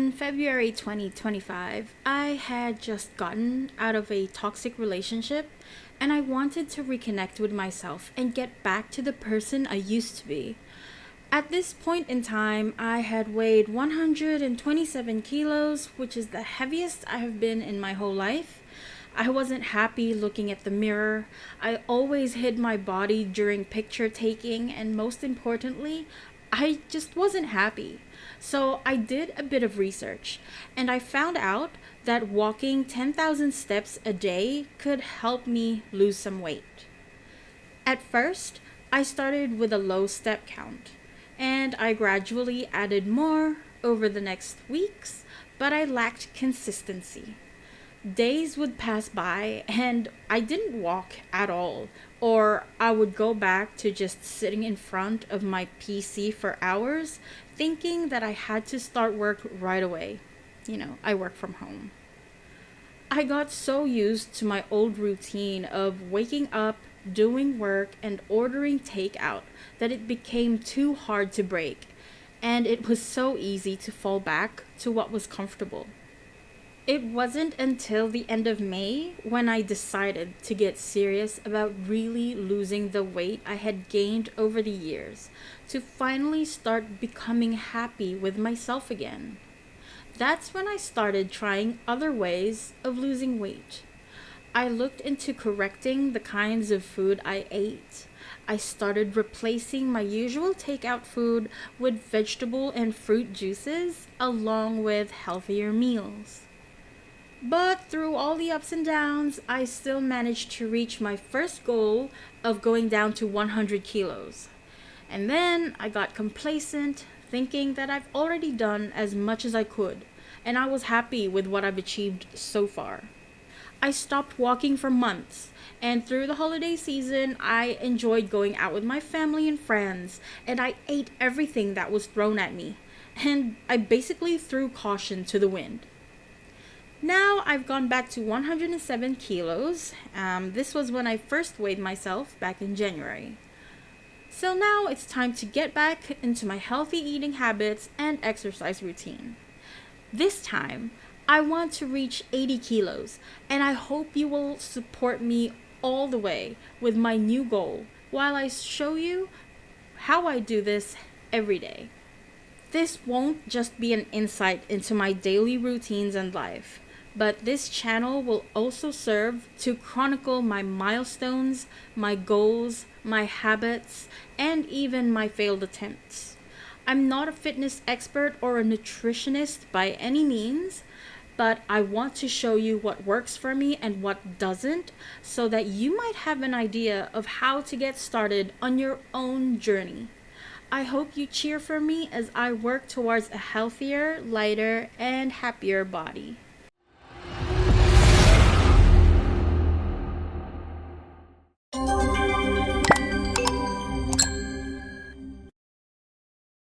In February 2025, I had just gotten out of a toxic relationship and I wanted to reconnect with myself and get back to the person I used to be. At this point in time, I had weighed 127 kilos, which is the heaviest I have been in my whole life. I wasn't happy looking at the mirror. I always hid my body during picture taking, and most importantly, I just wasn't happy. So I did a bit of research, and I found out that walking 10,000 steps a day could help me lose some weight. At first, I started with a low step count, and I gradually added more over the next weeks, but I lacked consistency. Days would pass by and I didn't walk at all, or I would go back to just sitting in front of my PC for hours, thinking that I had to start work right away. I work from home. I got so used to my old routine of waking up, doing work, and ordering takeout that it became too hard to break, and it was so easy to fall back to what was comfortable. It wasn't until the end of May when I decided to get serious about really losing the weight I had gained over the years, to finally start becoming happy with myself again. That's when I started trying other ways of losing weight. I looked into correcting the kinds of food I ate. I started replacing my usual takeout food with vegetable and fruit juices along with healthier meals. But through all the ups and downs, I still managed to reach my first goal of going down to 100 kilos. And then I got complacent, thinking that I've already done as much as I could, and I was happy with what I've achieved so far. I stopped walking for months, and through the holiday season, I enjoyed going out with my family and friends, and I ate everything that was thrown at me, and I basically threw caution to the wind. Now I've gone back to 107 kilos. This was when I first weighed myself back in January. So now it's time to get back into my healthy eating habits and exercise routine. This time, I want to reach 80 kilos, and I hope you will support me all the way with my new goal while I show you how I do this every day. This won't just be an insight into my daily routines and life, but this channel will also serve to chronicle my milestones, my goals, my habits, and even my failed attempts. I'm not a fitness expert or a nutritionist by any means, but I want to show you what works for me and what doesn't, so that you might have an idea of how to get started on your own journey. I hope you cheer for me as I work towards a healthier, lighter, and happier body.